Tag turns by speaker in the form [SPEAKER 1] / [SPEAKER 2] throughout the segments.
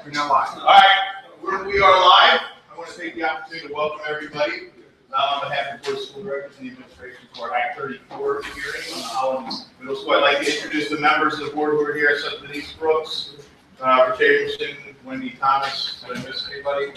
[SPEAKER 1] We're now live. All right, we are live. I want to take the opportunity to welcome everybody on behalf of the Board of School Directors and the administration to our Act 34 hearing on Holland Middle School. I'd like to introduce the members of the board who are here. So Denise Brooks, Rich Abramson, Wendy Thomas. Did I miss anybody?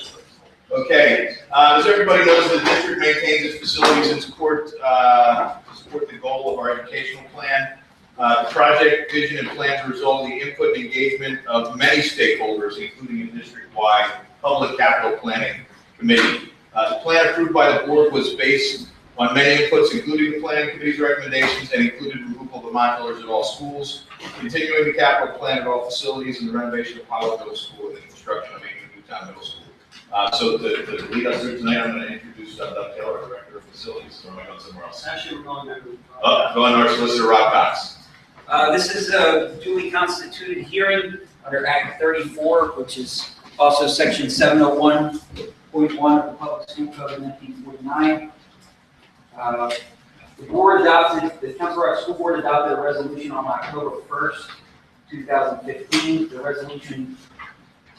[SPEAKER 1] Okay. As everybody knows, the district maintains its facilities in support the goal of our educational plan. The project vision and plans result in the input and engagement of many stakeholders, including a district-wide public capital planning committee. The plan approved by the board was based on many inputs, including the planning committee's recommendations, and included removal of the modulars at all schools, continuing the capital plan at all facilities, and the renovation of Holland Middle School and the construction of Newtown Middle School. So to lead us through tonight, I'm going to introduce Doug Taylor, our Director of Facilities. Or am I going somewhere else?
[SPEAKER 2] Actually, we're going to
[SPEAKER 1] going to our solicitor, Rob Cox.
[SPEAKER 2] This is a duly constituted hearing under Act 34, which is also Section 701.1 of the Public School Code of 1949. The Council Rock School Board adopted a resolution on October 1st, 2015. The resolution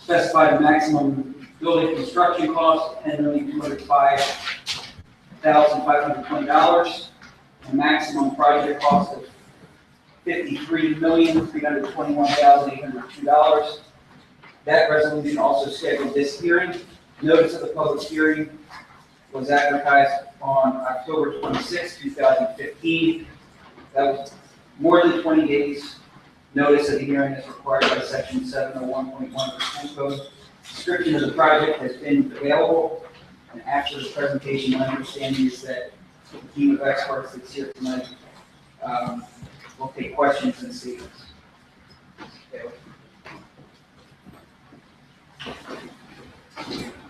[SPEAKER 2] specified a maximum building construction cost of $10,205,520, a maximum project cost of $53,321,802. That resolution also scheduled this hearing. Notice of the public hearing was advertised on October 26, 2015. That was more than 20 days. Notice of the hearing is required by Section 701.1 of the School Code. Description of the project has been available, and after the presentation, my understanding is that the team of experts that's here tonight we'll take questions and see.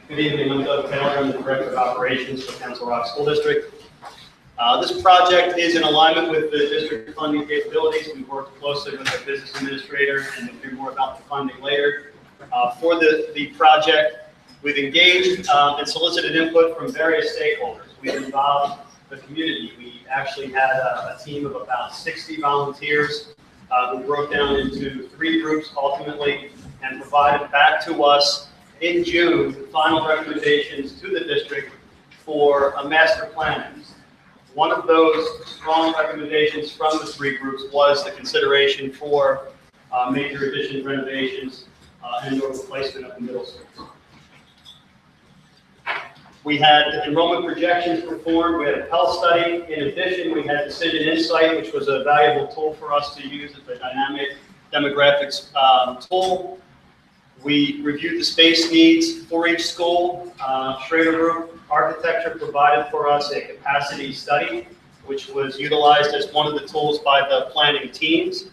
[SPEAKER 3] Good evening, I'm Doug Taylor. I'm the Director of Operations for Council Rock School District. This project is in alignment with the district funding capabilities. We've worked closely with our business administrator, and we'll hear more about the funding later. For the project, we've engaged and solicited input from various stakeholders. We've involved the community. We actually had a team of about 60 volunteers who broke down into 3 groups ultimately and provided back to us in June final recommendations to the district for a master plan. One of those strong recommendations from the 3 groups was the consideration for major additions, renovations, and or replacement of the middle schools. We had enrollment projections performed. We had a Pell study. In addition, we had Decision Insight, which was a valuable tool for us to use as a dynamic demographics tool. We reviewed the space needs for each school. Schrader Group Architecture provided for us a capacity study, which was utilized as one of the tools by the planning teams.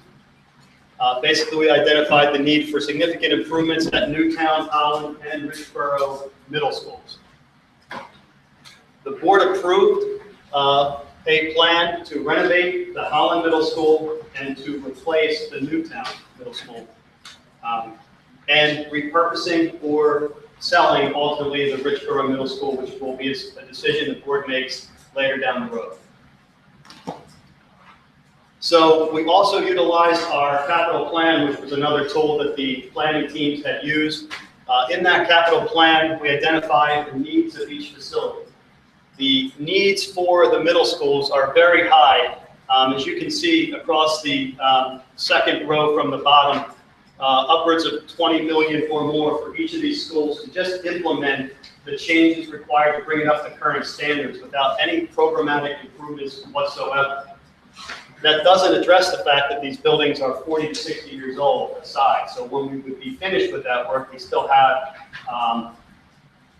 [SPEAKER 3] Basically, we identified the need for significant improvements at Newtown, Holland, and Richboro middle schools. The board approved a plan to renovate the Holland Middle School and to replace the Newtown Middle School, and repurposing or selling ultimately the Richboro Middle School, which will be a decision the board makes later down the road. So we also utilized our capital plan, which was another tool that the planning teams had used. In that capital plan, we identified the needs of each facility. The needs for the middle schools are very high. As you can see across the second row from the bottom, upwards of 20 million or more for each of these schools to just implement the changes required to bring it up to current standards without any programmatic improvements whatsoever. That doesn't address the fact that these buildings are 40 to 60 years old aside. So when we would be finished with that work, we still have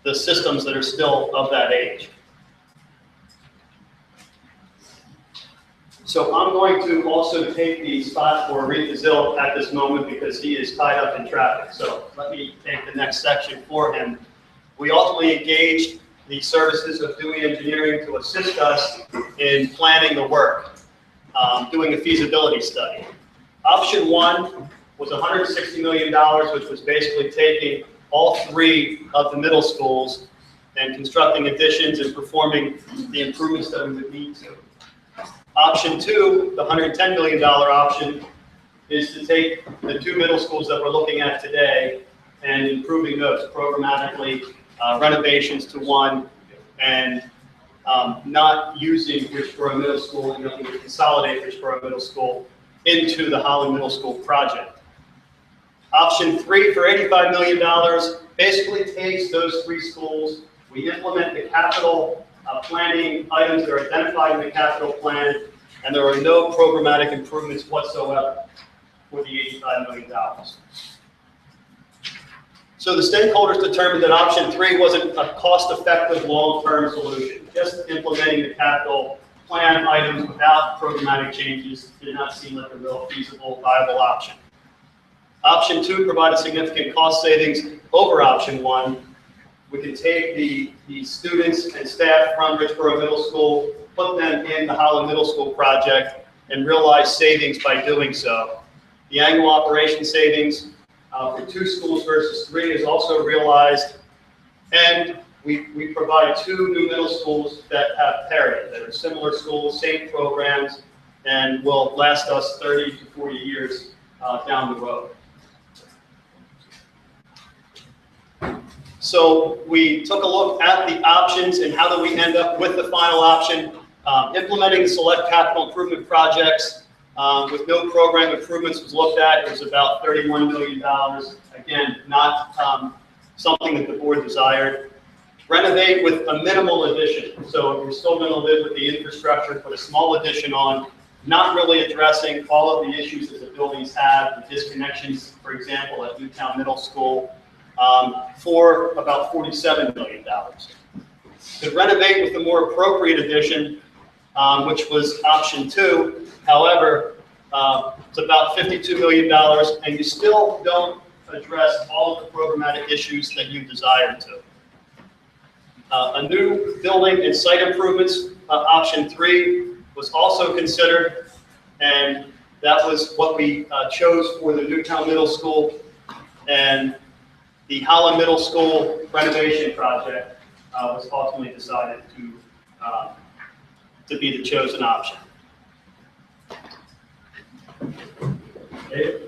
[SPEAKER 3] the systems that are still of that age. So I'm going to also take the spot for Reed Zil at this moment because he is tied up in traffic. So let me take the next section for him. We ultimately engaged the services of Dewey Engineering to assist us in planning the work, doing a feasibility study. Option 1 was $160 million, which was basically taking all 3 of the middle schools and constructing additions and performing the improvements that we would need to. Option 2, the $110 million option, is to take the 2 middle schools that we're looking at today and improving those programmatically, renovations to one, and not using Richboro Middle School and looking to consolidate Richboro Middle School into the Holland Middle School project. Option 3 for $85 million basically takes those 3 schools. We implement the capital planning items that are identified in the capital plan, and there are no programmatic improvements whatsoever for the $85 million. So the stakeholders determined that option 3 wasn't a cost-effective long-term solution. Just implementing the capital plan items without programmatic changes did not seem like a real feasible, viable option. Option 2 provided significant cost savings over option 1. We can take the students and staff from Richboro Middle School, put them in the Holland Middle School project, and realize savings by doing so. The annual operation savings for 2 schools versus 3 is also realized, and we provide 2 new middle schools that have parity, that are similar schools, same programs, and will last us 30 to 40 years down the road. So we took a look at the options and how do we end up with the final option. Implementing the select capital improvement projects with no program improvements was looked at. It was about $31 million. Again, not something that the board desired. Renovate with a minimal addition. So we're still going to live with the infrastructure, put a small addition on, not really addressing all of the issues that the buildings have, the disconnections, for example, at Newtown Middle School, for about $47 million. To renovate with a more appropriate addition, which was option 2, however, it's about $52 million, and you still don't address all of the programmatic issues that you desired to. A new building and site improvements, option 3, was also considered, and that was what we chose for the Newtown Middle School, and the Holland Middle School renovation project was ultimately decided to be the chosen option. Dave?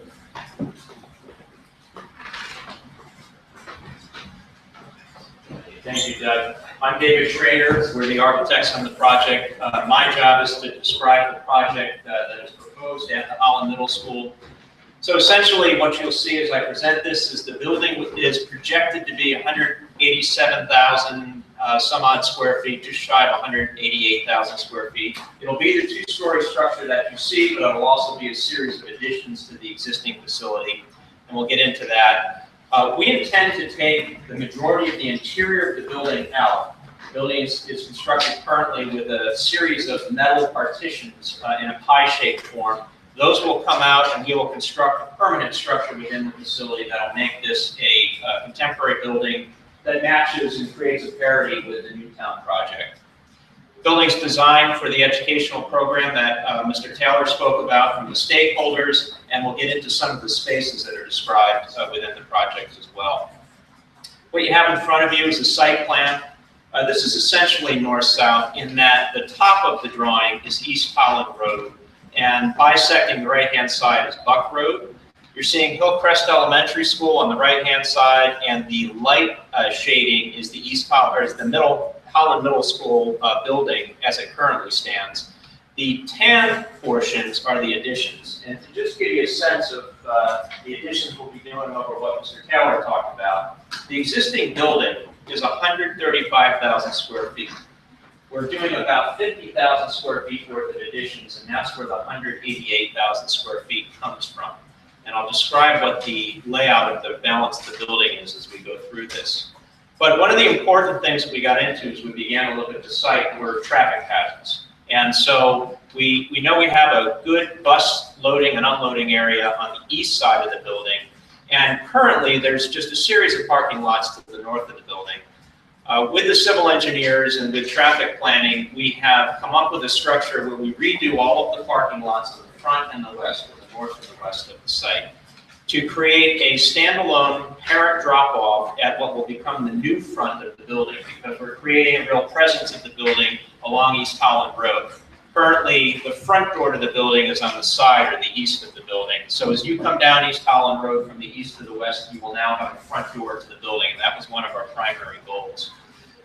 [SPEAKER 4] Thank you, Doug. I'm David Schrader. We're the architects on the project. My job is to describe the project that is proposed at the Holland Middle School. So essentially what you'll see as I present this is the building is projected to be 187,000 some odd square feet, just shy of 188,000 square feet. It'll be the 2-story structure that you see, but it'll also be a series of additions to the existing facility, and we'll get into that. We intend to take the majority of the interior of the building out. The building is constructed currently with a series of metal partitions in a pie-shaped form. Those will come out, and we will construct a permanent structure within the facility that will make this a contemporary building that matches and creates a parity with the Newtown project. The building's designed for the educational program that Mr. Taylor spoke about from the stakeholders, and we'll get into some of the spaces that are described within the project as well. What you have in front of you is a site plan. This is essentially north-south in that the top of the drawing is East Holland Road, and bisecting the right-hand side is Buck Road. You're seeing Hillcrest Elementary School on the right-hand side, and the light shading is the Holland Middle School building as it currently stands. The tan portions are the additions, and to just give you a sense of the additions we'll be doing over what Mr. Taylor talked about, the existing building is 135,000 square feet. We're doing about 50,000 square feet worth of additions, and that's where the 188,000 square feet comes from. And I'll describe what the layout of the balance of the building is as we go through this. But one of the important things that we got into as we began to look at the site were traffic patterns. And so we know we have a good bus loading and unloading area on the east side of the building. And currently there's just a series of parking lots to the north of the building. With the civil engineers and with traffic planning, we have come up with a structure where we redo all of the parking lots on the front and the west, or the north and the west of the site, to create a standalone parent drop-off at what will become the new front of the building, because we're creating a real presence of the building along East Holland Road. Currently, the front door to the building is on the side or the east of the building. So as you come down East Holland Road from the east to the west, you will now have a front door to the building. And that was one of our primary goals.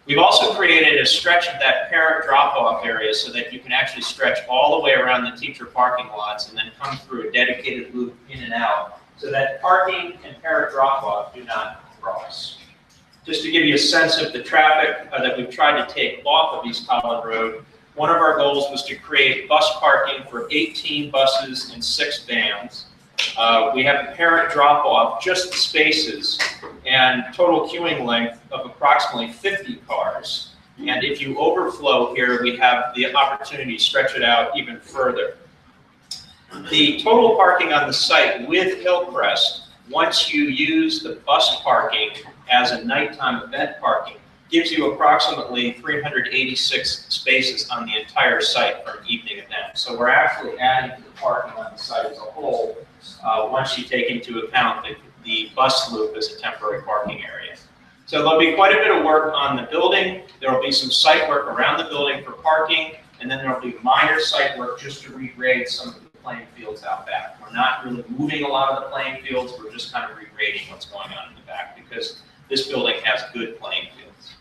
[SPEAKER 4] We've also created a stretch of that parent drop-off area so that you can actually stretch all the way around the teacher parking lots and then come through a dedicated loop in and out so that parking and parent drop-off do not cross. Just to give you a sense of the traffic that we've tried to take off of East Holland Road, one of our goals was to create bus parking for 18 buses and 6 vans. We have a parent drop-off, just the spaces, and total queuing length of approximately 50 cars. And if you overflow here, we have the opportunity to stretch it out even further. The total parking on the site with Hillcrest, once you use the bus parking as a nighttime event parking, gives you approximately 386 spaces on the entire site for an evening event. So we're actually adding to the parking on the site as a whole, once you take into account the bus loop as a temporary parking area. So there'll be quite a bit of work on the building. There will be some site work around the building for parking, and then there'll be minor site work just to regrade some of the playing fields out back. We're not really moving a lot of the playing fields, we're just kind of regrading what's going on in the back because this building has good playing fields.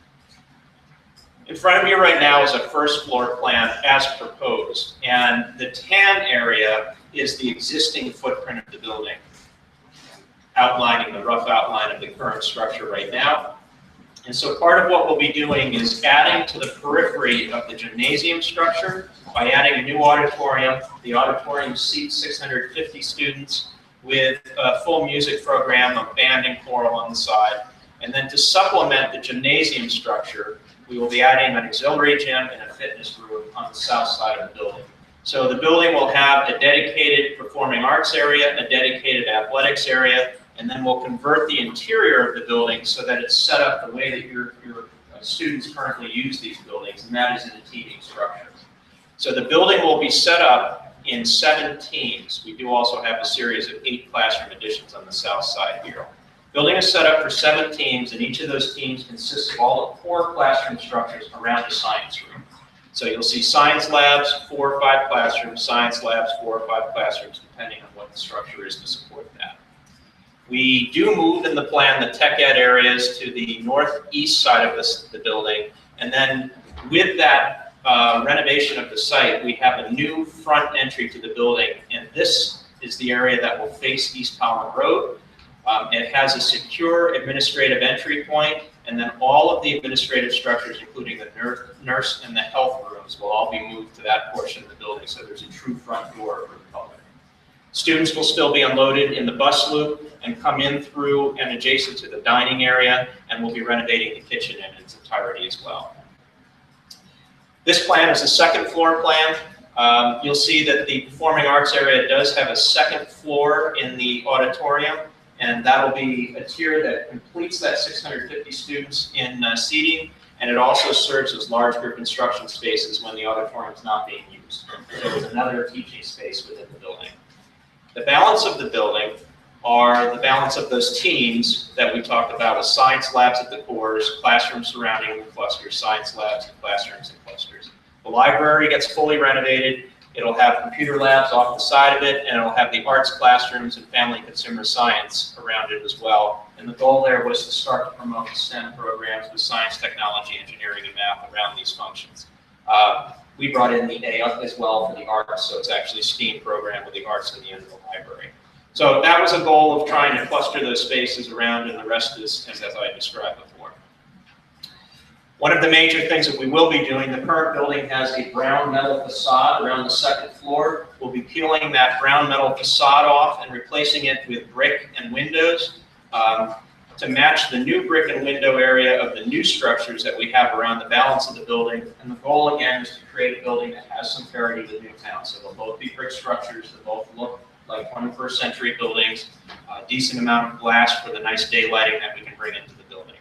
[SPEAKER 4] In front of you right now is a first floor plan as proposed, and the tan area is the existing footprint of the building, outlining the rough outline of the current structure right now. And so part of what we'll be doing is adding to the periphery of the gymnasium structure by adding a new auditorium. The auditorium seats 650 students with a full music program of band and choral on the side. And then to supplement the gymnasium structure, we will be adding an auxiliary gym and a fitness room on the south side of the building. So the building will have a dedicated performing arts area, a dedicated athletics area, and then we'll convert the interior of the building so that it's set up the way that your students currently use these buildings, and that is in a teaming structure. So the building will be set up in 7 teams. We do also have a series of 8 classroom additions on the south side here. Building is set up for 7 teams, and each of those teams consists of all the core classroom structures around the science room. So you'll see science labs, 4 or 5 classrooms, science labs, 4 or 5 classrooms, depending on what the structure is to support that. We do move in the plan the tech ed areas to the northeast side of the building, and then with that renovation of the site, we have a new front entry to the building, and this is the area that will face East Holland Road. It has a secure administrative entry point, and then all of the administrative structures, including the nurse and the health rooms, will all be moved to that portion of the building, so there's a true front door for the public. Students will still be unloaded in the bus loop and come in through and adjacent to the dining area, and we'll be renovating the kitchen in its entirety as well. This plan is a second floor plan. You'll see that the performing arts area does have a second floor in the auditorium, and that'll be a tier that completes that 650 students in seating, and it also serves as large group instruction spaces when the auditorium is not being used. So there's another teaching space within the building. The balance of the building are the balance of those teams that we talked about with science labs at the cores, classrooms surrounding the clusters, science labs and classrooms and clusters. The library gets fully renovated. It'll have computer labs off the side of it, and it'll have the arts classrooms and family and consumer science around it as well. And the goal there was to start to promote the STEM programs with science, technology, engineering, and math around these functions. We brought in the A as well for the arts, so it's actually a STEAM program with the arts in the end of the library. So that was a goal of trying to cluster those spaces around, and the rest is as I described before. One of the major things that we will be doing, the current building has a brown metal facade around the second floor. We'll be peeling that brown metal facade off and replacing it with brick and windows to match the new brick and window area of the new structures that we have around the balance of the building. And the goal again is to create a building that has some parity with Newtown. So they'll both be brick structures, they'll both look like 21st century buildings, a decent amount of glass for the nice daylighting that we can bring into the building.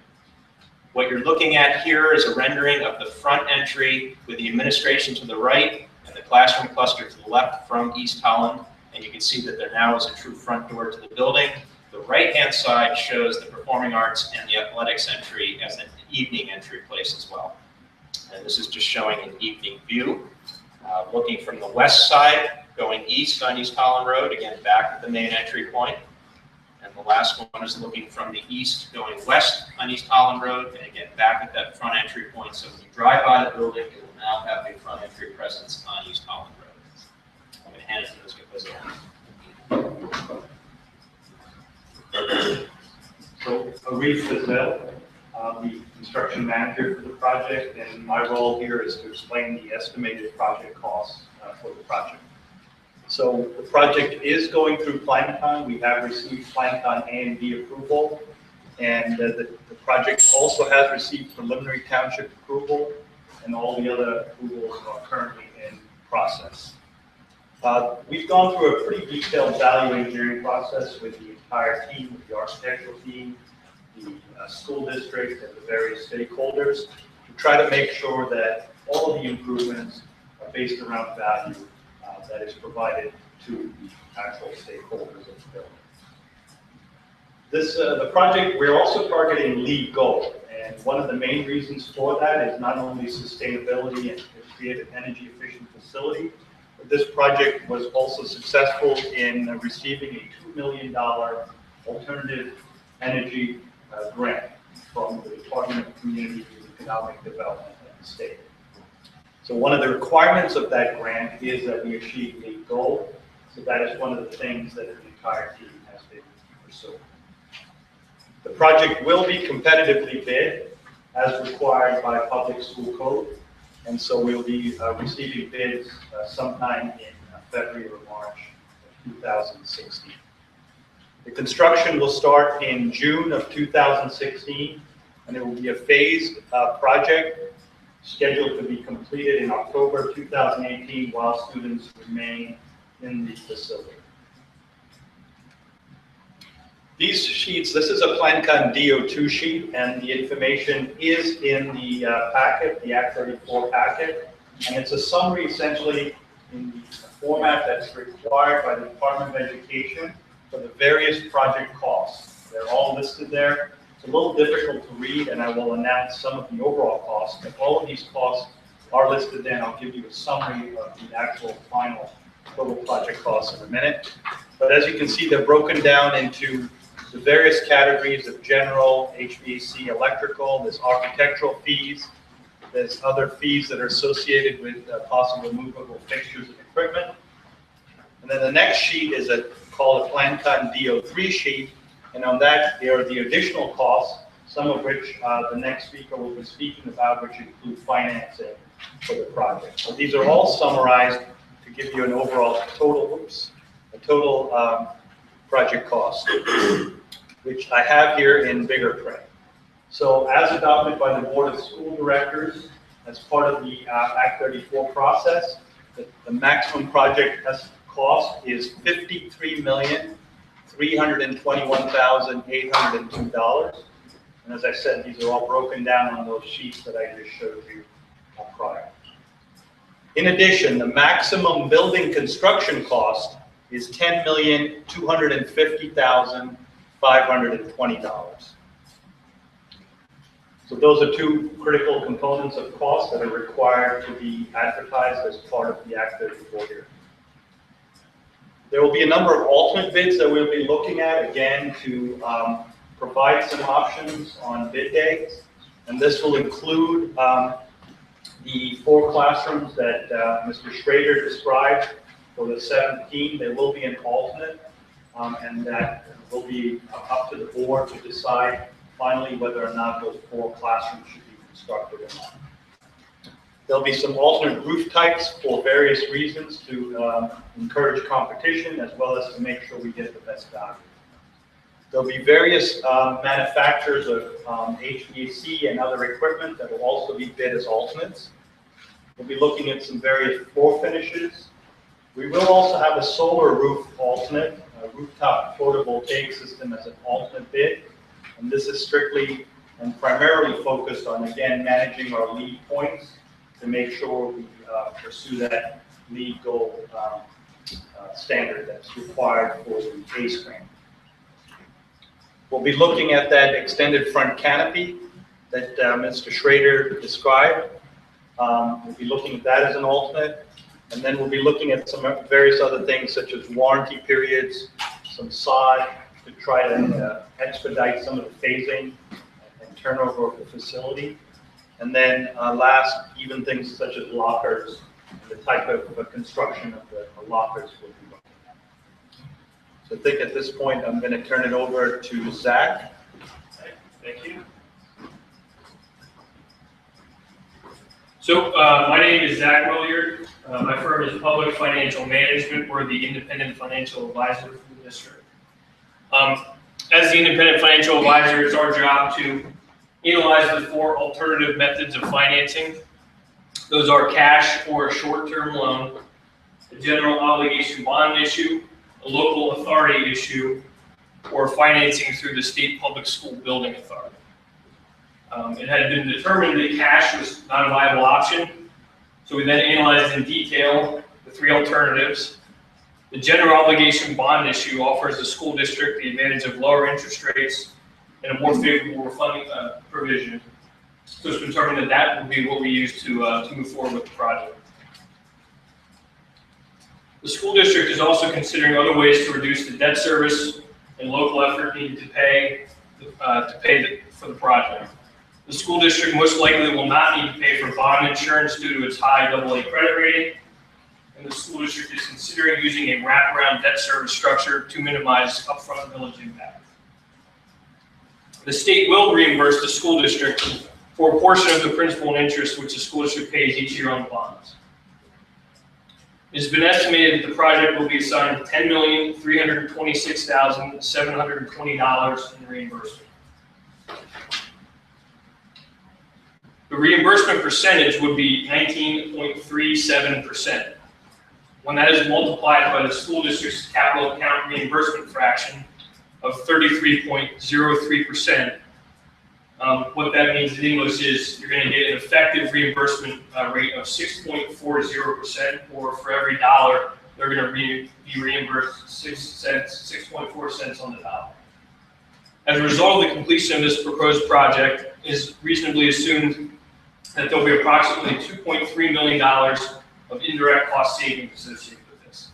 [SPEAKER 4] What you're looking at here is a rendering of the front entry with the administration to the right and the classroom cluster to the left from East Holland. And you can see that there now is a true front door to the building. The right-hand side shows the performing arts and the athletics entry as an evening entry place as well. And this is just showing an evening view. Looking from the west side, going east on East Holland Road, again, back at the main entry point. And the last one is looking from the east, going west on East Holland Road, and again, back at that front entry point. So when you drive by the building, it will now have a front entry presence on East Holland Road. I'm going to hand it to Ms. Capizzo.
[SPEAKER 5] So, Arif Fazell, the construction manager for the project, and my role here is to explain the estimated project costs for the project. So the project is going through PlanCon. We have received PlanCon A and B approval, and the project also has received preliminary township approval, and all the other approvals are currently in process. We've gone through a pretty detailed value engineering process with the entire team, with the architectural team, the school district, and the various stakeholders to try to make sure that all of the improvements are based around value that is provided to the actual stakeholders of the building. The project, we're also targeting LEED Gold, and one of the main reasons for that is not only sustainability and to create an energy efficient facility, but this project was also successful in receiving a $2 million alternative energy grant from the Department of Community and Economic Development of the state. So one of the requirements of that grant is that we achieve LEED Gold. So that is one of the things that the entire team has been pursuing. The project will be competitively bid as required by public school code. And so we'll be receiving bids sometime in February or March of 2016. The construction will start in June of 2016, and it will be a phased project scheduled to be completed in October 2018 while students remain in the facility. These sheets, this is a PlanCon DO2 sheet, and the information is in the packet, the Act 34 packet, and it's a summary essentially in the format that's required by the Department of Education for the various project costs. They're all listed there. It's a little difficult to read, and I will announce some of the overall costs, but all of these costs are listed there, and I'll give you a summary of the actual final total project costs in a minute. But as you can see, they're broken down into the various categories of general, HVAC, electrical, there's architectural fees, there's other fees that are associated with possible movable fixtures and equipment. And then the next sheet is called a PlanCon DO3 sheet, and on that there are the additional costs, some of which the next speaker will be speaking about, which include financing for the project. So these are all summarized to give you an overall total project cost, which I have here in bigger print. So as adopted by the Board of School Directors, as part of the Act 34 process, the maximum project cost is $53,321,802. And as I said, these are all broken down on those sheets that I just showed you prior. In addition, the maximum building construction cost is $10,250,520. So those are two critical components of cost that are required to be advertised as part of the Act 34 here. There will be a number of alternate bids that we'll be looking at, again, to provide some options on bid days. And this will include the 4 classrooms that Mr. Schrader described for the 17th. There will be an alternate, and that will be up to the board to decide finally whether or not those 4 classrooms should be constructed or not. There'll be some alternate roof types for various reasons to encourage competition, as well as to make sure we get the best value. There'll be various manufacturers of HVAC and other equipment that will also be bid as alternates. We'll be looking at some various floor finishes. We will also have a solar roof alternate, a rooftop photovoltaic system as an alternate bid. And this is strictly and primarily focused on, again, managing our LEED points to make sure we pursue that LEED Gold standard that's required for the ACE grant. We'll be looking at that extended front canopy that Mr. Schrader described. We'll be looking at that as an alternate. And then we'll be looking at some various other things such as warranty periods, some sod to try to expedite some of the phasing and turnover of the facility. And then last, even things such as lockers, and the type of construction of the lockers will be looking at. So I think at this point, I'm going to turn it over to Zach.
[SPEAKER 6] Thank you. So my name is Zach Williard. My firm is Public Financial Management. We're the independent financial advisor for the district. As the independent financial advisor, it's our job to analyze the 4 alternative methods of financing. Those are cash or a short-term loan, a general obligation bond issue, a local authority issue, or financing through the state public school building authority. It had been determined that cash was not a viable option, so we then analyzed in detail the 3 alternatives. The general obligation bond issue offers the school district the advantage of lower interest rates and a more favorable funding provision. So it's been determined that that will be what we use to move forward with the project. The school district is also considering other ways to reduce the debt service and local effort needed to pay for the project. The school district most likely will not need to pay for bond insurance due to its high AA credit rating, and the school district is considering using a wraparound debt service structure to minimize upfront village impact. The state will reimburse the school district for a portion of the principal and interest which the school district pays each year on the bonds. It has been estimated that the project will be assigned $10,326,720 in reimbursement. The reimbursement percentage would be 19.37%. When that is multiplied by the school district's capital account reimbursement fraction of 33.03%, what that means in English is you're going to get an effective reimbursement rate of 6.40%, or for every dollar, they're going to be reimbursed 6.4 cents on the dollar. As a result of the completion of this proposed project, it is reasonably assumed that there will be approximately $2.3 million of indirect cost savings associated with this.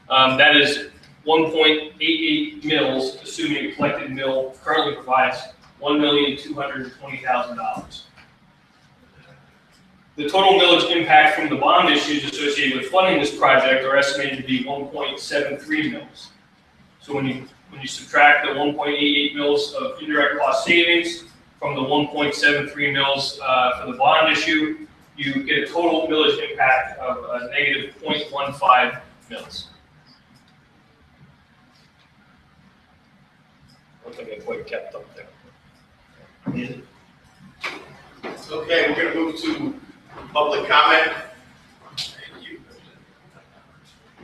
[SPEAKER 6] That is 1.88 mills, assuming a collected mill currently provides $1,220,000. The total millage impact from the bond issues associated with funding this project are estimated to be 1.73 mils. So when you subtract the 1.88 mils of indirect cost savings from the 1.73 mils for the bond issue, you get a total millage impact of a negative 0.15 mils. I don't think I quite kept up there.
[SPEAKER 1] Okay, we're going to move to public comment. Thank you.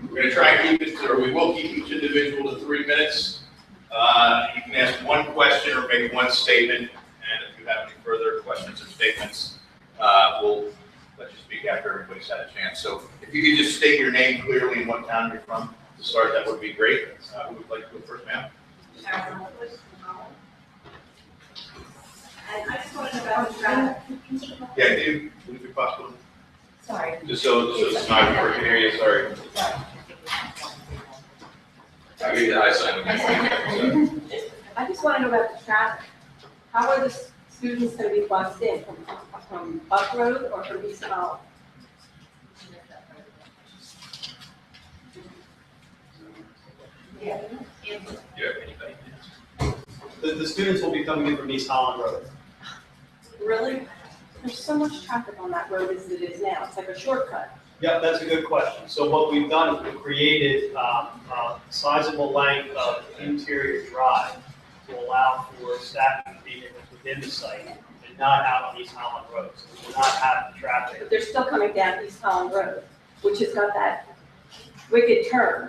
[SPEAKER 1] We're going to try and keep it, or we will keep each individual to 3 minutes. You can ask one question or make one statement, and if you have any further questions or statements, we'll let you speak after everybody's had a chance. So if you could just state your name clearly and what town you're from to start, that would be great. Who would like to go first, ma'am?
[SPEAKER 7] And I just wanted to know about traffic.
[SPEAKER 1] Yeah, do would it be possible?
[SPEAKER 7] Sorry.
[SPEAKER 1] Just so it's not for an area, sorry. I mean, I sign.
[SPEAKER 7] I just want to know about the traffic. How are the students going to be bused in from Buck Road or from East Holland? Yeah.
[SPEAKER 3] The students will be coming in from East Holland Road.
[SPEAKER 7] Really? There's so much traffic on that road as it is now. It's like a shortcut.
[SPEAKER 3] Yep, that's a good question. So what we've done is we've created a sizable length of interior drive to allow for staff to be within the site and not out on East Holland Road. So we will not have the traffic.
[SPEAKER 7] But they're still coming down East Holland Road, which has got that wicked turn.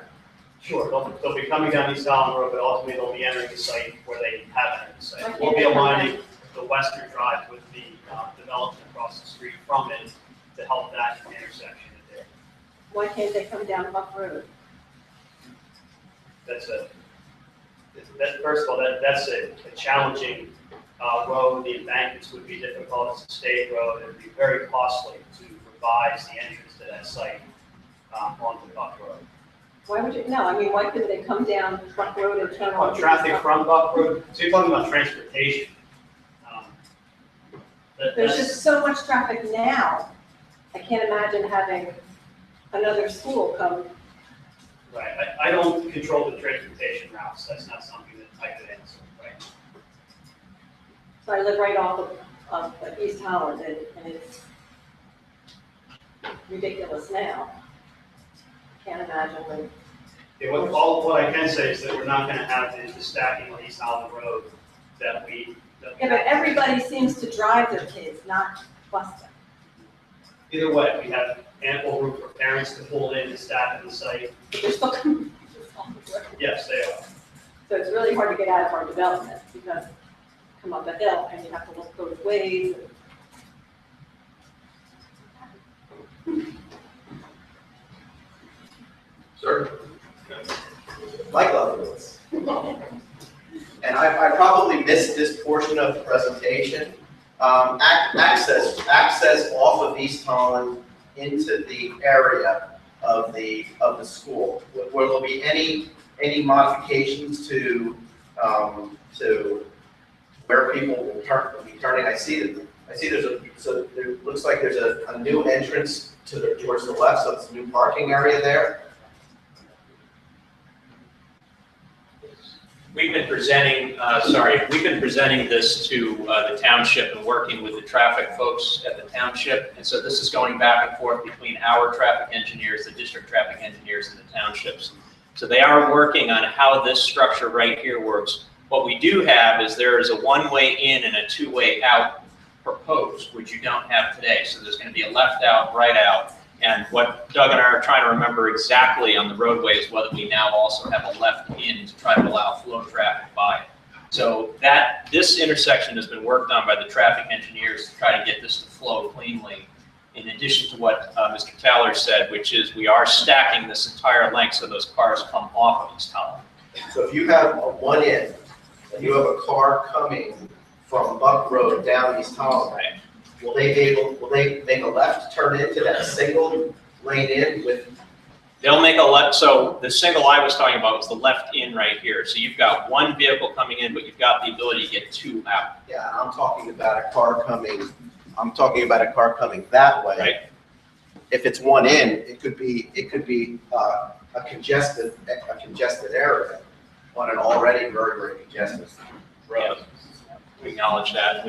[SPEAKER 3] Sure, they'll be coming down East Holland Road, but ultimately they'll be entering the site where they have entered the site. We'll be aligning the western drive with the development across the street from it to help that intersection there.
[SPEAKER 7] Why can't they come down Buck Road?
[SPEAKER 3] First of all, that's a challenging road. The embankments would be difficult. It's a state road. It would be very costly to revise the entrance to that site. onto Buck Road.
[SPEAKER 7] Why would you, no, I mean, why couldn't they come down Buck Road and turn on?
[SPEAKER 3] Traffic from Buck Road, so you're talking about transportation.
[SPEAKER 7] There's just so much traffic now. I can't imagine having another school come.
[SPEAKER 3] Right, I don't control the transportation routes, that's not something that I could answer, right?
[SPEAKER 7] So I live right off of East Holland, and it's ridiculous now. Can't imagine when.
[SPEAKER 3] Yeah, what I can say is that we're not gonna have the stacking on East Holland Road that we.
[SPEAKER 7] Yeah, but everybody seems to drive their kids, not bus them.
[SPEAKER 3] Either way, we have ample room for parents to pull in and stack in the site.
[SPEAKER 7] But they're still coming.
[SPEAKER 3] Yes, they are.
[SPEAKER 7] So it's really hard to get out of our development because you come up a hill and you have to look both ways.
[SPEAKER 8] Sir? Mike Lovewitz. And I probably missed this portion of the presentation. Access off of East Holland into the area of the school. Will there be any modifications to where people will be turning? I see there looks like there's a new entrance towards the left, so it's a new parking area there.
[SPEAKER 4] We've been presenting this to the township and working with the traffic folks at the township. And so this is going back and forth between our traffic engineers, the district traffic engineers, and the townships. So they are working on how this structure right here works. What we do have is there is a one-way in and a two-way out proposed, which you don't have today. So there's going to be a left out, right out. And what Doug and I are trying to remember exactly on the roadway is whether we now also have a left in to try to allow flow traffic by. So this intersection has been worked on by the traffic engineers to try to get this to flow cleanly. In addition to what Mr. Taylor said, which is we are stacking this entire length so those cars come off of East Holland.
[SPEAKER 8] So if you have a one in and you have a car coming from Buck Road down East Holland,
[SPEAKER 4] Right.
[SPEAKER 8] will they make a left turn into that single lane in with?
[SPEAKER 4] They'll make a left, so the single I was talking about was the left in right here. So you've got one vehicle coming in, but you've got the ability to get two out.
[SPEAKER 8] Yeah, I'm talking about a car coming that way.
[SPEAKER 4] Right.
[SPEAKER 8] If it's one in, it could be a congested area on an already very, very congested road.
[SPEAKER 4] We acknowledge that.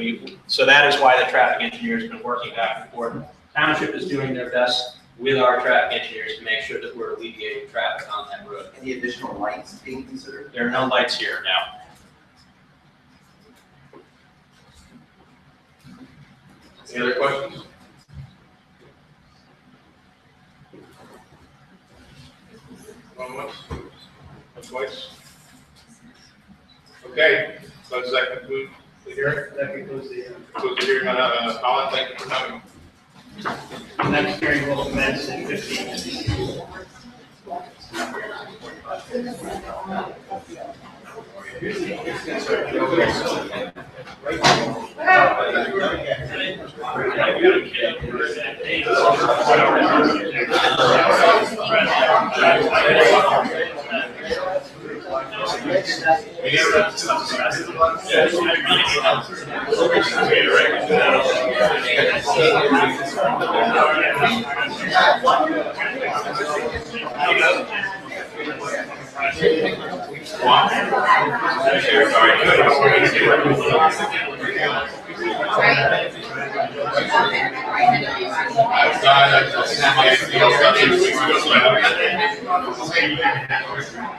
[SPEAKER 4] So that is why the traffic engineers have been working back and forth. Township is doing their best with our traffic engineers to make sure that we're alleviating traffic on that road.
[SPEAKER 8] Any additional lights being considered?
[SPEAKER 4] There are no lights here now.
[SPEAKER 1] Any other questions? Going once? Going twice? Okay, so does that conclude the hearing?
[SPEAKER 3] That concludes the hearing.
[SPEAKER 1] Concludes the hearing on Holland. Thank you for coming.
[SPEAKER 3] The next hearing will commence in 15 minutes.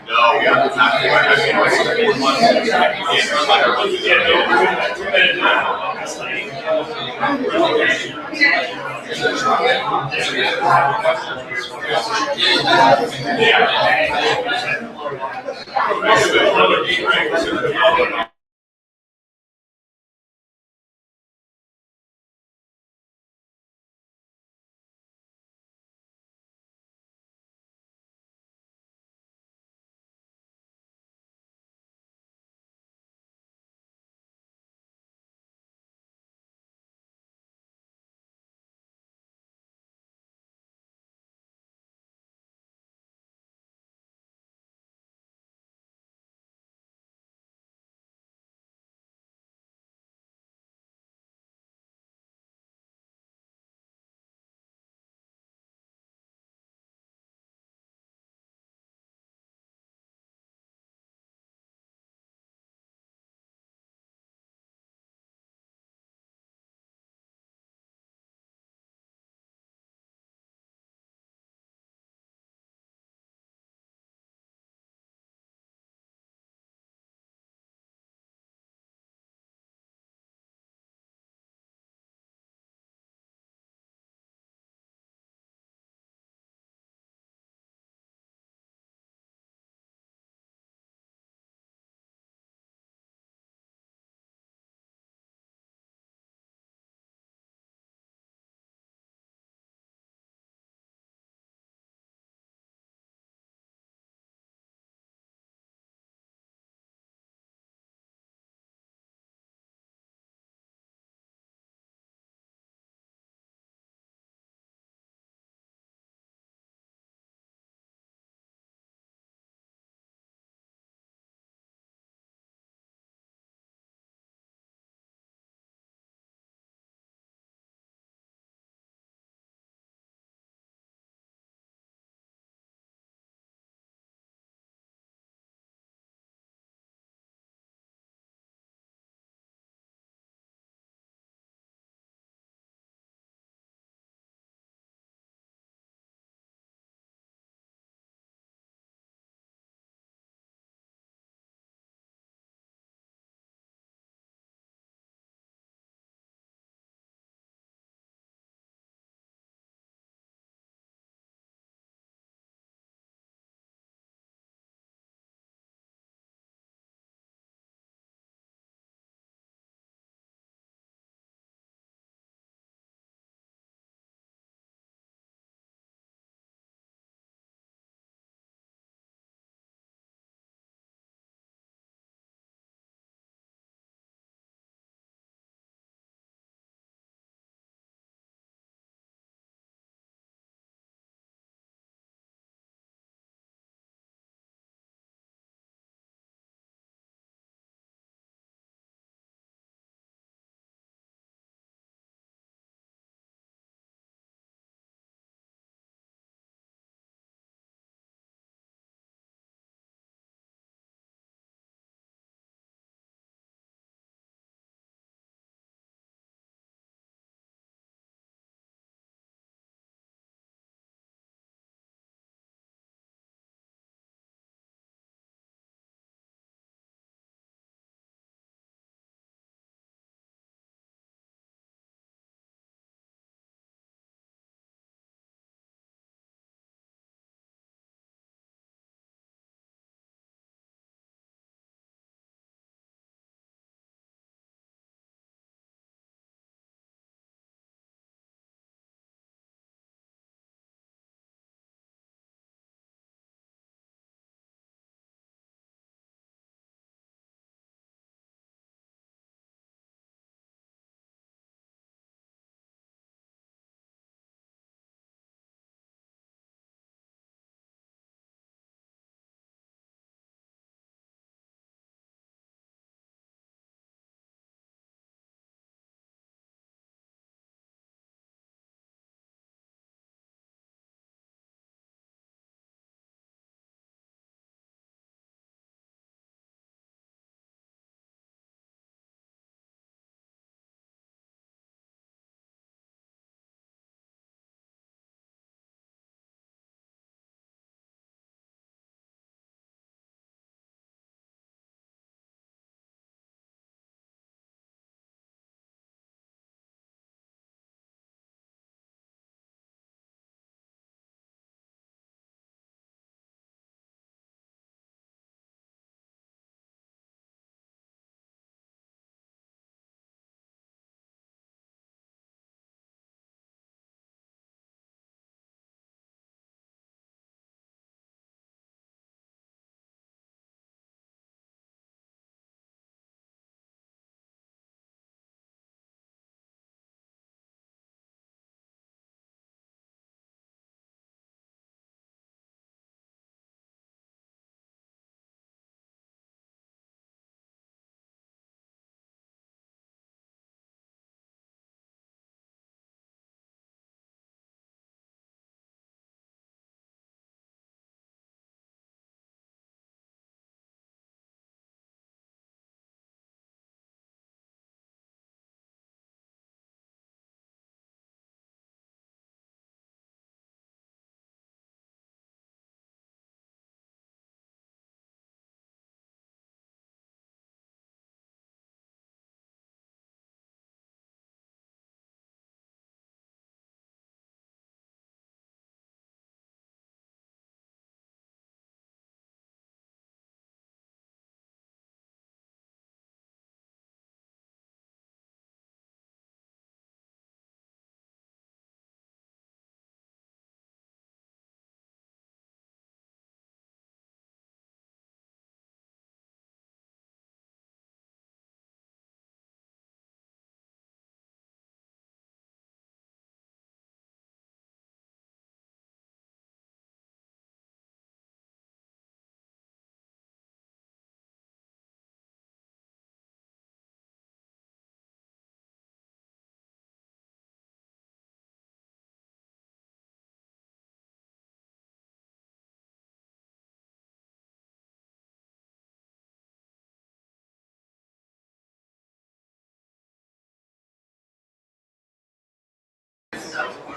[SPEAKER 1] No.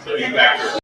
[SPEAKER 1] So you back to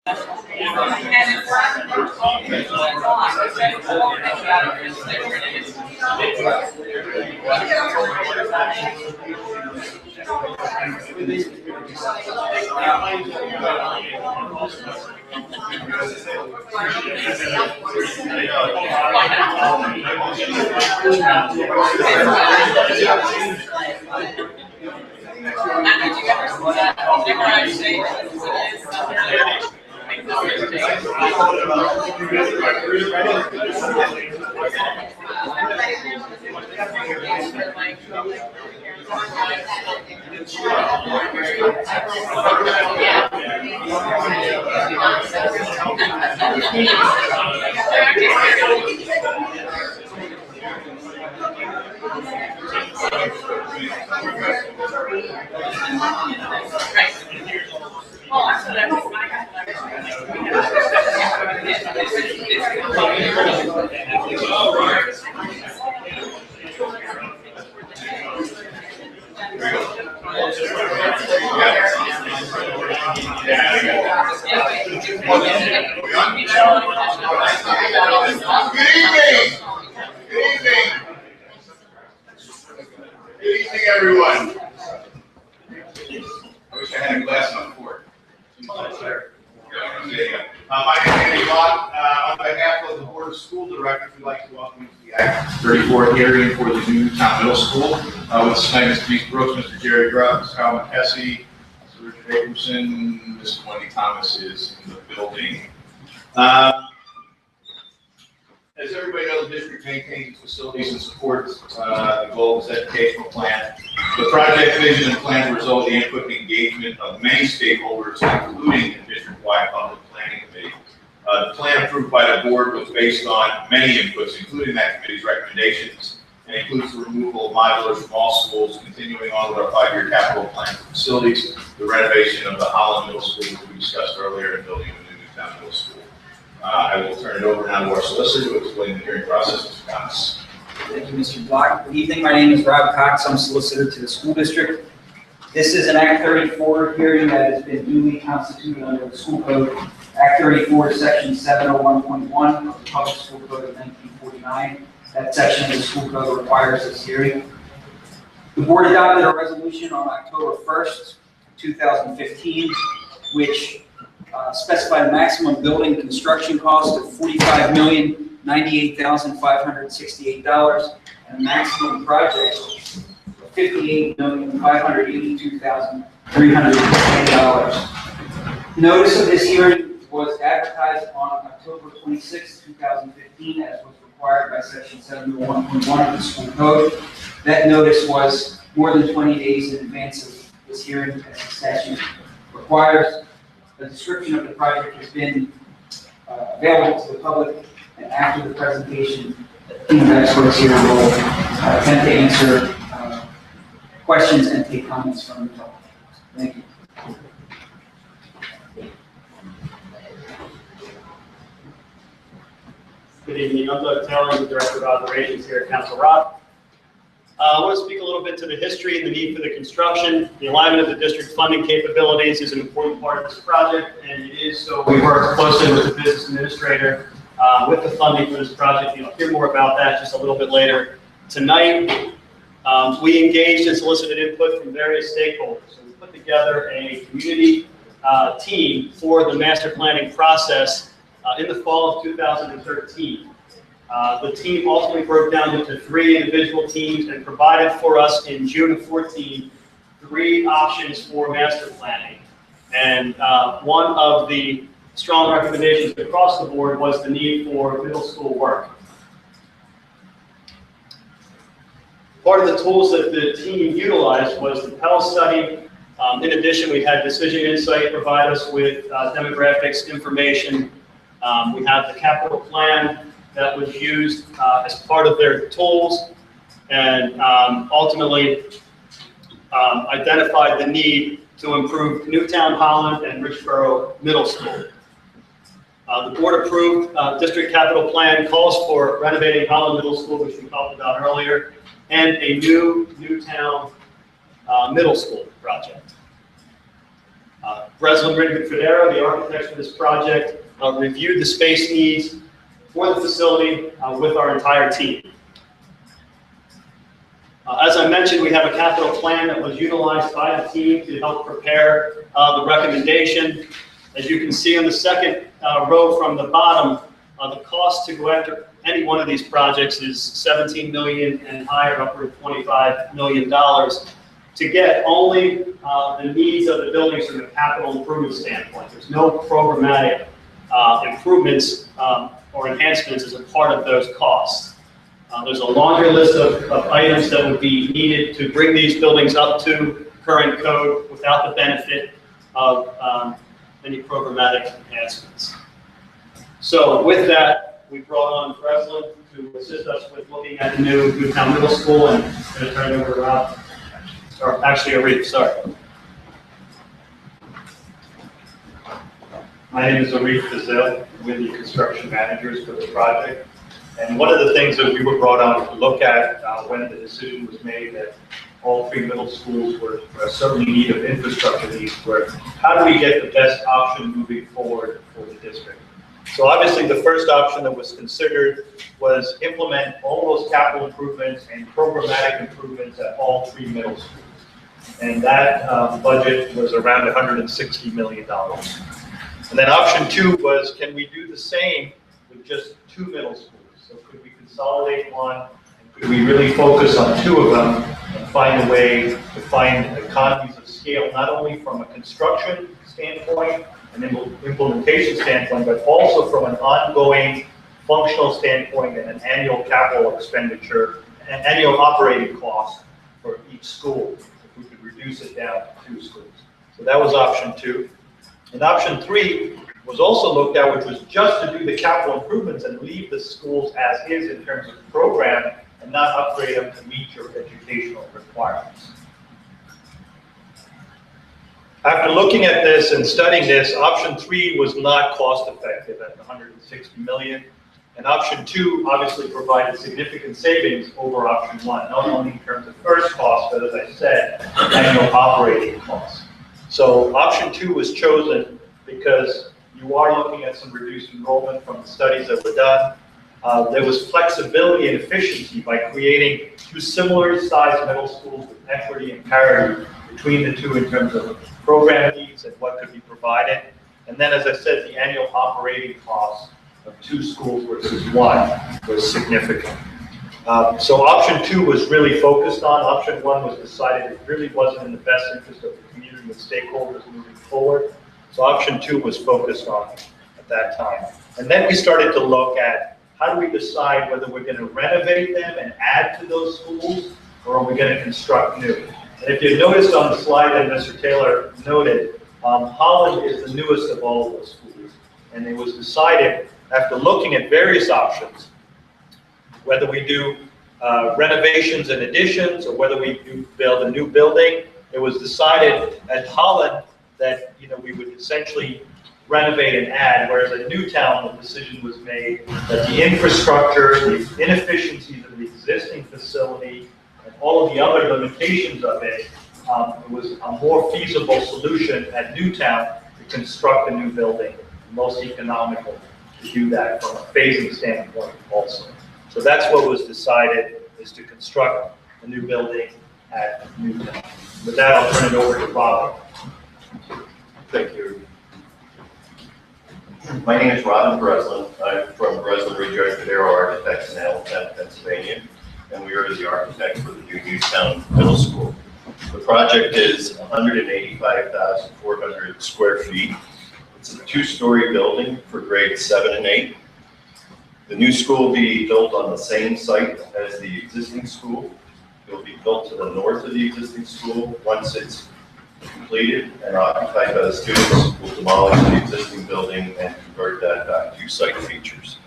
[SPEAKER 1] Good evening, everyone. I wish I had a glass on board. My name is Andy Lott. On behalf of the Board of School Directors, we'd like to welcome you to the Act 34 hearing for the Newtown Middle School. With us tonight, Mr. Denise Brooks, Mr. Jerry Grubb, Mr. Calvin Hesse, Mr. Richard Abramson, Mrs. Wendy Thomas is in the building. As everybody knows, the district maintains its facilities and supports the goal of its educational plan. The project vision and plan result in the input and engagement of many stakeholders, including the district-wide public planning committee. The plan approved by the board was based on many inputs, including that committee's recommendations, and includes the removal of modulars from all schools, continuing on with our 5-year capital plan for facilities, the renovation of the Holland Middle School, which we discussed earlier, and building of the new Newtown Middle School. I will turn it over now to our solicitor to explain the hearing process. Mr. Cox.
[SPEAKER 2] Thank you, Mr. Block. Good evening. My name is Rob Cox. I'm solicitor to the school district. This is an Act 34 hearing that has been duly constituted under the school code. Act 34, Section 701.1 of the Public School Code of 1949. That section of the school code requires this hearing. The board adopted a resolution on October 1st, 2015, which specified a maximum building construction cost of $45,098,568 and a maximum project of $58,582,320. Notice of this hearing was advertised on October 26, 2015, as was required by Section 701.1 of the school code. That notice was more than 20 days in advance of this hearing, as the statute requires. The description of the project has been available to the public, and after the presentation, the team of experts here will attempt to answer questions and take comments from the public. Thank you.
[SPEAKER 3] Good evening. I'm Doug Taylor, the Director of Operations here at Council Rock. I want to speak a little bit to the history and the need for the construction. The alignment of the district funding capabilities is an important part of this project, and it is so we work closely with the business administrator with the funding for this project. You'll hear more about that just a little bit later tonight. We engaged and solicited input from various stakeholders. So we put together a community team for the master planning process in the fall of 2013. The team ultimately broke down into 3 individual teams and provided for us in June of 14 3 options for master planning. And one of the strong recommendations across the board was the need for middle school work. Part of the tools that the team utilized was the Pell study. In addition, we had Decision Insight provide us with demographics information. We have the capital plan that was used as part of their tools, and ultimately identified the need to improve Newtown, Holland, and Richboro Middle School. The board approved district capital plan calls for renovating Holland Middle School, which we talked about earlier, and a new Newtown Middle School project. Breslin Ridgwood Federa, the architects for this project, reviewed the space needs for the facility with our entire team. As I mentioned, we have a capital plan that was utilized by the team to help prepare the recommendation. As you can see on the second row from the bottom, the cost to go after any one of these projects is $17 million and higher, upward of $25 million to get only the needs of the buildings from a capital improvement standpoint. There's no programmatic improvements or enhancements as a part of those costs. There's a longer list of items that would be needed to bring these buildings up to current code without the benefit of any programmatic enhancements. So with that, we brought on Breslin to assist us with looking at the new Newtown Middle School, and I'm going to turn it over to Rob, or actually Arif, sorry.
[SPEAKER 5] My name is Arif Fazil, with the construction managers for the project. And one of the things that we were brought on to look at when the decision was made that all three middle schools were certainly in need of infrastructure needs were, how do we get the best option moving forward for the district? So obviously the first option that was considered was implement all those capital improvements and programmatic improvements at all three middle schools. And that budget was around $160 million. And then option two was, can we do the same with just two middle schools? So could we consolidate one, and could we really focus on two of them and find a way to find economies of scale, not only from a construction standpoint and implementation standpoint, but also from an ongoing functional standpoint and an annual capital expenditure and annual operating cost for each school, if we could reduce it down to two schools. So that was option two. And option three was also looked at, which was just to do the capital improvements and leave the schools as is in terms of program and not upgrade them to meet your educational requirements. After looking at this and studying this, option three was not cost effective at $160 million. And option two obviously provided significant savings over option one, not only in terms of first cost, but as I said, annual operating costs. So option two was chosen because you are looking at some reduced enrollment from the studies that were done. There was flexibility and efficiency by creating two similar sized middle schools with equity and parity between the two in terms of program needs and what could be provided. And then, as I said, the annual operating costs of two schools versus one was significant. So option two was really focused on. Option one was decided it really wasn't in the best interest of the community and stakeholders moving forward. So option two was focused on at that time. And then we started to look at how do we decide whether we're going to renovate them and add to those schools, or are we going to construct new? And if you noticed on the slide that Mr. Taylor noted, Holland is the newest of all of those schools. And it was decided, after looking at various options, whether we do renovations and additions or whether we do build a new building, it was decided at Holland that we would essentially renovate and add, whereas at Newtown the decision was made that the infrastructure, the inefficiencies of the existing facility, and all of the other limitations of it, it was a more feasible solution at Newtown to construct a new building, most economical to do that from a phasing standpoint also. So that's what was decided, is to construct a new building at Newtown. With that, I'll turn it over to Bob.
[SPEAKER 9] Thank you. My name is Robin Breslin. I'm from Breslin Ridgwood Federa Architects in Allentown, Pennsylvania, and we are the architect for the new Newtown Middle School. The project is 185,400 square feet. It's a two-story building for grades 7 and 8. The new school will be built on the same site as the existing school. It will be built to the north of the existing school. Once it's completed and occupied by the students, we'll demolish the existing building and convert that back to site features.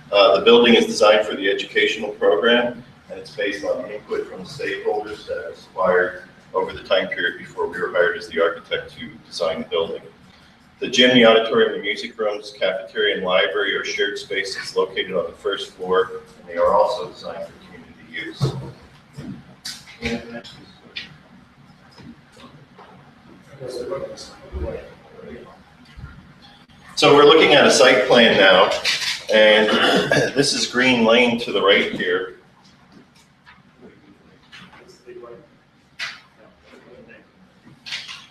[SPEAKER 9] The building is designed for the educational program, and it's based on input from the stakeholders that was acquired over the time period before we were hired as the architect to design the building. The gym, the auditorium, the music rooms, cafeteria, and library are shared spaces located on the first floor, and they are also designed for community use. So we're looking at a site plan now, and this is Green Lane to the right here.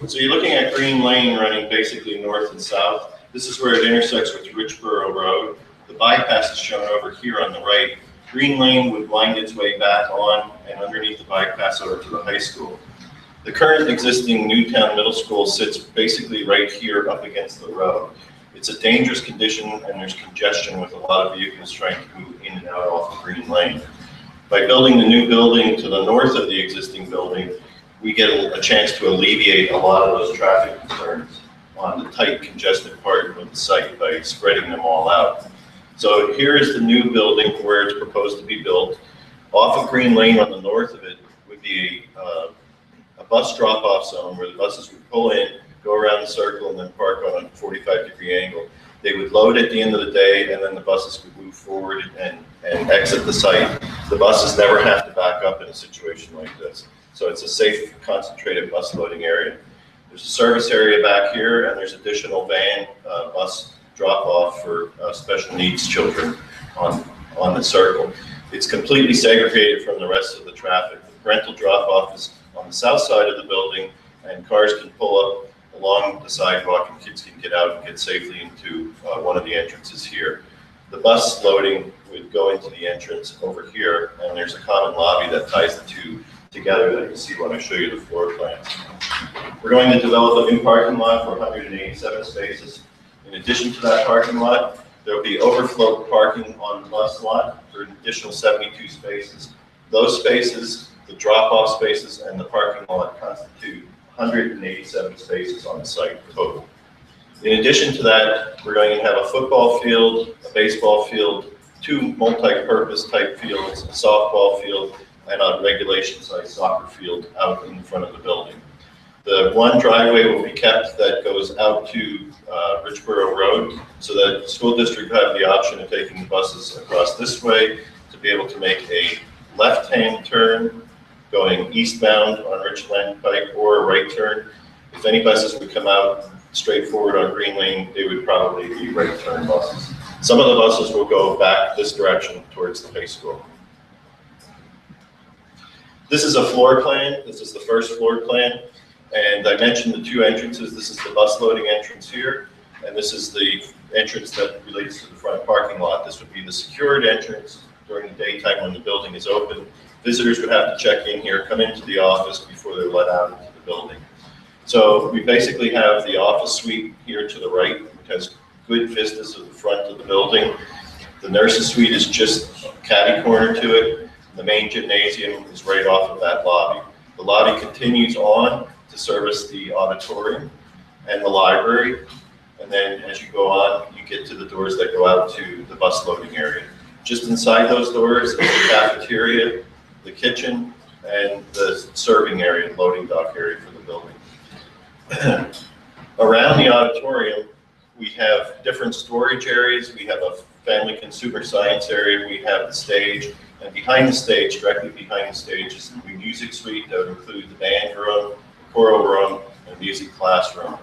[SPEAKER 9] So you're looking at Green Lane running basically north and south. This is where it intersects with Richboro Road. The bypass is shown over here on the right. Green Lane would wind its way back on and underneath the bypass over to the high school. The current existing Newtown Middle School sits basically right here up against the road. It's a dangerous condition and there's congestion with a lot of vehicles trying to move in and out off of Green Lane. By building the new building to the north of the existing building, we get a chance to alleviate a lot of those traffic concerns on the tight congested part of the site by spreading them all out. So here is the new building where it's proposed to be built. Off of Green Lane on the north of it would be a bus drop-off zone where the buses would pull in, go around the circle, and then park on a 45-degree angle. They would load at the end of the day, and then the buses would move forward and exit the site. The buses never have to back up in a situation like this. So it's a safe, concentrated bus loading area. There's a service area back here, and there's additional van bus drop-off for special needs children on the circle. It's completely segregated from the rest of the traffic. The parental drop-off is on the south side of the building, and cars can pull up along the sidewalk and kids can get out and get safely into one of the entrances here. The bus loading would go into the entrance over here, and there's a common lobby that ties the two together that you see when I show you the floor plans. We're going to develop a new parking lot for 187 spaces. In addition to that parking lot, there will be overflow parking on the bus lot for an additional 72 spaces. Those spaces, the drop-off spaces, and the parking lot constitute 187 spaces on the site total. In addition to that, we're going to have a football field, a baseball field, 2 multi-purpose type fields, a softball field, and a regulation-sized soccer field out in front of the building. The one driveway will be kept that goes out to Richboro Road, so that the school district have the option of taking the buses across this way to be able to make a left-hand turn going eastbound on Richland Pike, or a right turn. If any buses would come out straight forward on Green Lane, they would probably be right turn buses. Some of the buses will go back this direction towards the high school. This is a floor plan. This is the first floor plan. And I mentioned the 2 entrances. This is the bus loading entrance here, and this is the entrance that relates to the front parking lot. This would be the secured entrance during the daytime when the building is open. Visitors would have to check in here, come into the office before they're let out into the building. So we basically have the office suite here to the right, which has good vistas of the front of the building. The nurse's suite is just catty corner to it. The main gymnasium is right off of that lobby. The lobby continues on to service the auditorium and the library. And then as you go on, you get to the doors that go out to the bus loading area. Just inside those doors is the cafeteria, the kitchen, and the serving area, loading dock area for the building. Around the auditorium, we have different storage areas. We have a family consumer science area. We have the stage. And behind the stage, directly behind the stage, is the music suite that would include the band room, the choral room, and music classroom.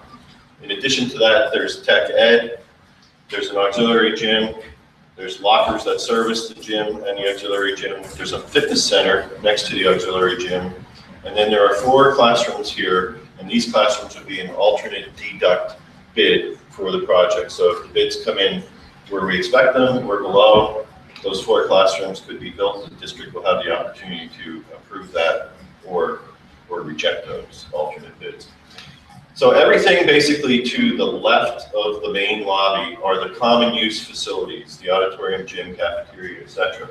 [SPEAKER 9] In addition to that, there's tech ed, there's an auxiliary gym, there's lockers that service the gym and the auxiliary gym. There's a fitness center next to the auxiliary gym. And then there are 4 classrooms here, and these classrooms would be an alternate deduct bid for the project. So if the bids come in where we expect them or below, those 4 classrooms could be built. The district will have the opportunity to approve that or reject those alternate bids. So everything basically to the left of the main lobby are the common use facilities, the auditorium, gym, cafeteria, etc.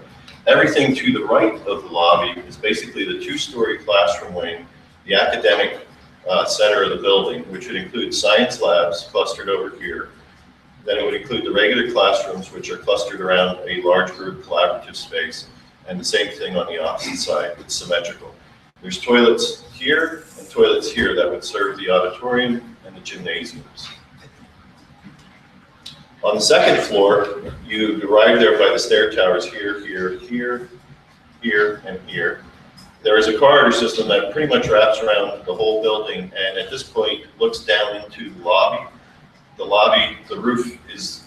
[SPEAKER 9] Everything to the right of the lobby is basically the 2-story classroom wing, the academic center of the building, which would include science labs clustered over here. Then it would include the regular classrooms, which are clustered around a large group collaborative space, and the same thing on the opposite side. It's symmetrical. There's toilets here and toilets here that would serve the auditorium and the gymnasiums. On the second floor, you arrive there by the stair towers here, here, here, here, and here. There is a corridor system that pretty much wraps around the whole building, and at this point looks down into the lobby. The lobby, the roof is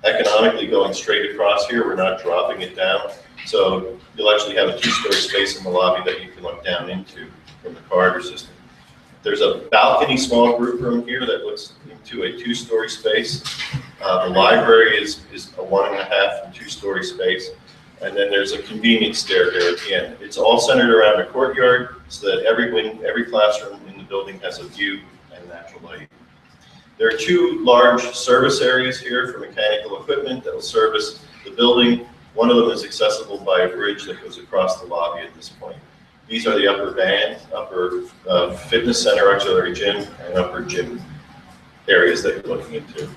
[SPEAKER 9] economically going straight across here. We're not dropping it down. So you'll actually have a two-story space in the lobby that you can look down into from the corridor system. There's a balcony small group room here that looks into a two-story space. The library is a 1.5 and 2-story space. And then there's a convenience stair here at the end. It's all centered around a courtyard so that every classroom in the building has a view and natural light. There are 2 large service areas here for mechanical equipment that will service the building. One of them is accessible by a bridge that goes across the lobby at this point. These are the upper band, upper fitness center, auxiliary gym, and upper gym areas that you're looking into.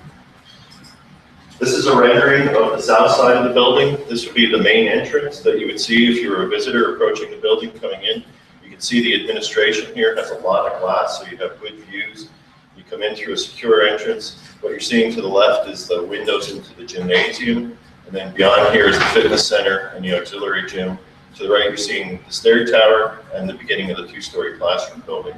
[SPEAKER 9] This is a rendering of the south side of the building. This would be the main entrance that you would see if you were a visitor approaching the building coming in. You can see the administration here has a lot of glass, so you have good views. You come in through a secure entrance. What you're seeing to the left is the windows into the gymnasium, and then beyond here is the fitness center and the auxiliary gym. To the right, you're seeing the stair tower and the beginning of the 2-story classroom building.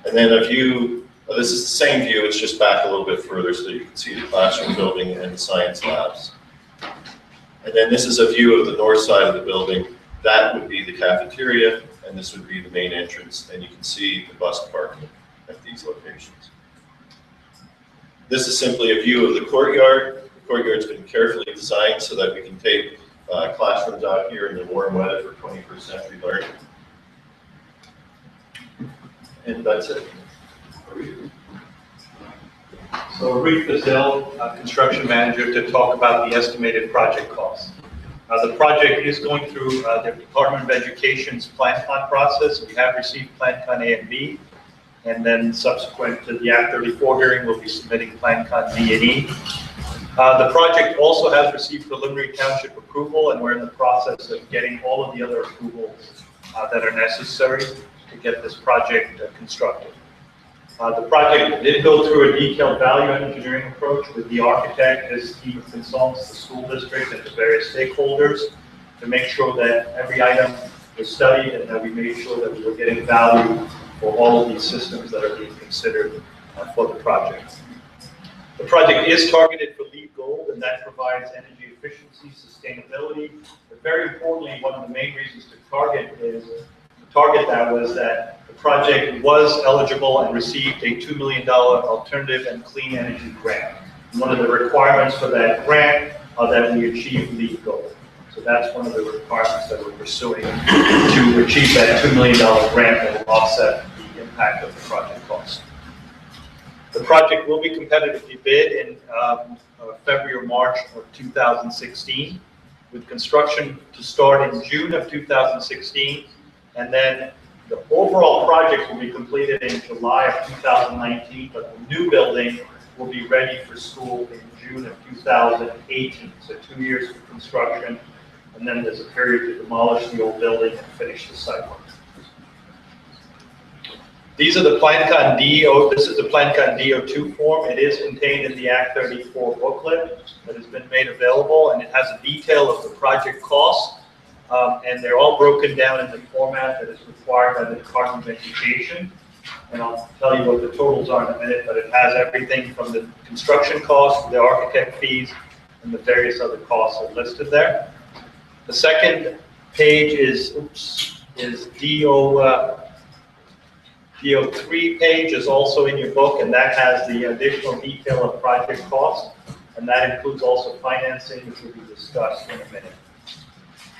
[SPEAKER 9] And then a view, this is the same view, it's just back a little bit further so that you can see the classroom building and the science labs. And then this is a view of the north side of the building. That would be the cafeteria, and this would be the main entrance, and you can see the bus parking at these locations. This is simply a view of the courtyard. The courtyard's been carefully designed so that we can take classrooms out here in the warm weather for 21st century learning. And that's it.
[SPEAKER 5] So Reed Bazell, construction manager, to talk about the estimated project costs. The project is going through the Department of Education's PlanCon process. We have received PlanCon A and B, and then subsequent to the Act 34 hearing, we'll be submitting PlanCon D and E. The project also has received preliminary township approval, and we're in the process of getting all of the other approvals that are necessary to get this project constructed. The project did go through a detailed value engineering approach with the architect, his team of consultants, the school district, and the various stakeholders to make sure that every item was studied and that we made sure that we were getting value for all of these systems that are being considered for the project. The project is targeted for LEED Gold, and that provides energy efficiency, sustainability. But very importantly, one of the main reasons to target that was that the project was eligible and received a $2 million alternative and clean energy grant. And one of the requirements for that grant are that we achieve LEED Gold. So that's one of the requirements that we're pursuing to achieve that $2 million grant that will offset the impact of the project cost. The project will be competitively bid in February or March of 2016, with construction to start in June of 2016, and then the overall project will be completed in July of 2019, but the new building will be ready for school in June of 2018. So 2 years for construction, and then there's a period to demolish the old building and finish the site work. These are the PlanCon DO. This is the PlanCon DO2 form. It is contained in the Act 34 booklet that has been made available, and it has a detail of the project costs, and they're all broken down in the format that is required by the Department of Education. And I'll tell you what the totals are in a minute, but it has everything from the construction costs, the architect fees, and the various other costs are listed there. The second page is DO3 page is also in your book, and that has the additional detail of project costs, and that includes also financing, which will be discussed in a minute.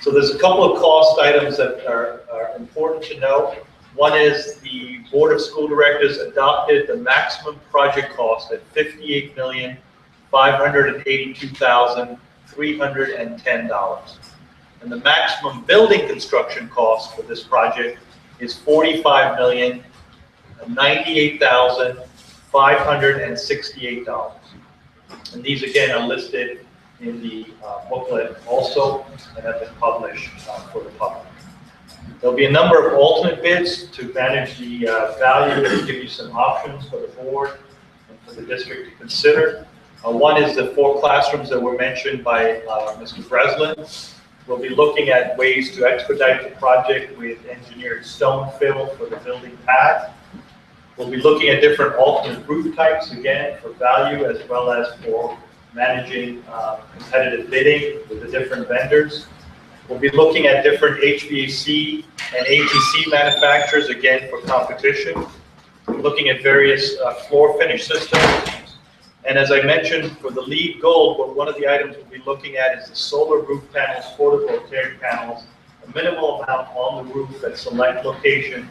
[SPEAKER 5] So there's a couple of cost items that are important to know. One is the Board of School Directors adopted the maximum project cost at $58,582,310. And the maximum building construction cost for this project is $45,098,568. And these again are listed in the booklet also and have been published for the public. There'll be a number of alternate bids to manage the value and give you some options for the board and for the district to consider. One is the 4 classrooms that were mentioned by Mr. Breslin. We'll be looking at ways to expedite the project with engineered stone fill for the building pad. We'll be looking at different alternate roof types, again, for value as well as for managing competitive bidding with the different vendors. We'll be looking at different HVAC and ATC manufacturers, again, for competition. We're looking at various floor finish systems. And as I mentioned, for the LEED Gold, one of the items we'll be looking at is the solar roof panels, photovoltaic panels, a minimal amount on the roof at select locations,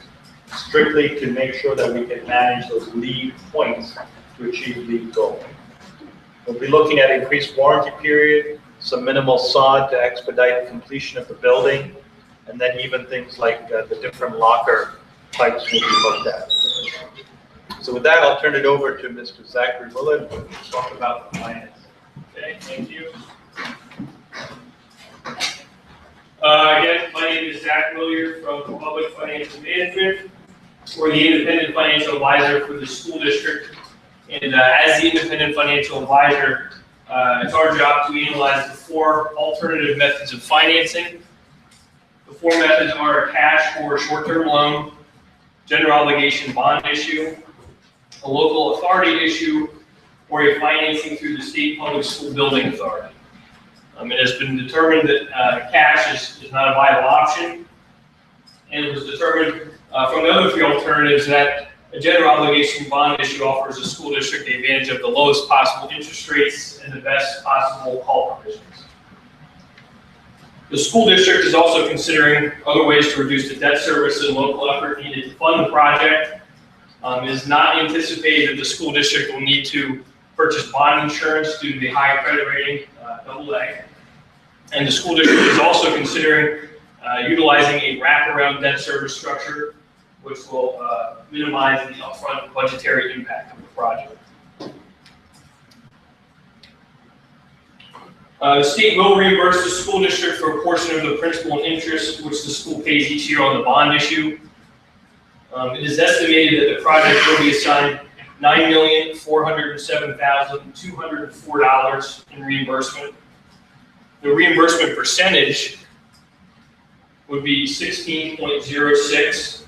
[SPEAKER 5] strictly to make sure that we can manage those LEED points to achieve LEED Gold. We'll be looking at increased warranty period, some minimal sod to expedite completion of the building, and then even things like the different locker types will be looked at. So with that, I'll turn it over to Mr. Zachary Willett to talk about the finance.
[SPEAKER 6] Okay, thank you. Again, my name is Zach Williard from Public Financial Management. We're the independent financial advisor for the school district. And as the independent financial advisor, it's our job to analyze the 4 alternative methods of financing. The 4 methods are a cash or short-term loan, general obligation bond issue, a local authority issue, or a financing through the state public school building authority. It has been determined that cash is not a viable option, and it was determined from the other 3 alternatives that a general obligation bond issue offers the school district the advantage of the lowest possible interest rates and the best possible call provisions. The school district is also considering other ways to reduce the debt service and local effort needed to fund the project. It is not anticipated that the school district will need to purchase bond insurance due to the high credit rating, AA. And the school district is also considering utilizing a wraparound debt service structure, which will minimize the upfront budgetary impact of the project. The state will reimburse the school district for a portion of the principal and interest which the school pays each year on the bond issue. It is estimated that the project will be assigned $9,407,204 in reimbursement. The reimbursement percentage would be 16.06.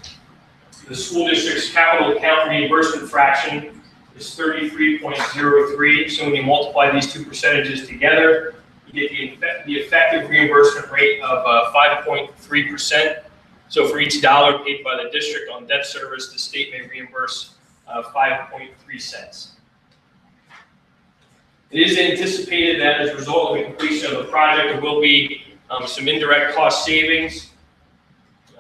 [SPEAKER 6] The school district's capital account reimbursement fraction is 33.03. So when you multiply these 2 percentages together, you get the effective reimbursement rate of 5.3%. So for each dollar paid by the district on debt service, the state may reimburse 5.3 cents. It is anticipated that as a result of the completion of the project, there will be some indirect cost savings.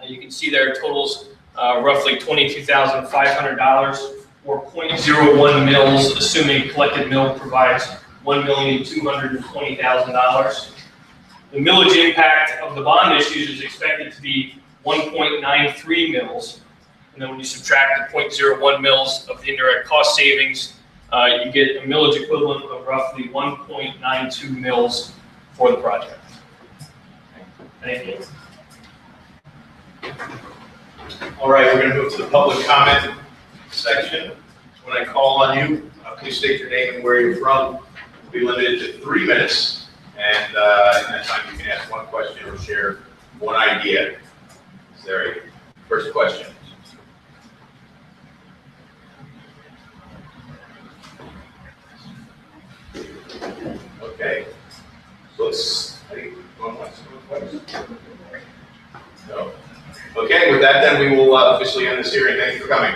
[SPEAKER 6] You can see there totals roughly $22,500 or 0.01 mils, assuming collected mill provides $1,220,000. The millage impact of the bond issues is expected to be 1.93 mils. And then when you subtract the 0.01 mils of the indirect cost savings, you get a millage equivalent of roughly 1.92 mils for the project. Thank you.
[SPEAKER 1] All right, we're going to move to the public comment section. When I call on you, please state your name and where you're from. We'll be limited to 3 minutes, and in that time you can ask 1 question or share 1 idea. Is there a first question? Okay. So let's, no. Okay, with that then we will officially end this hearing. Thank you for coming.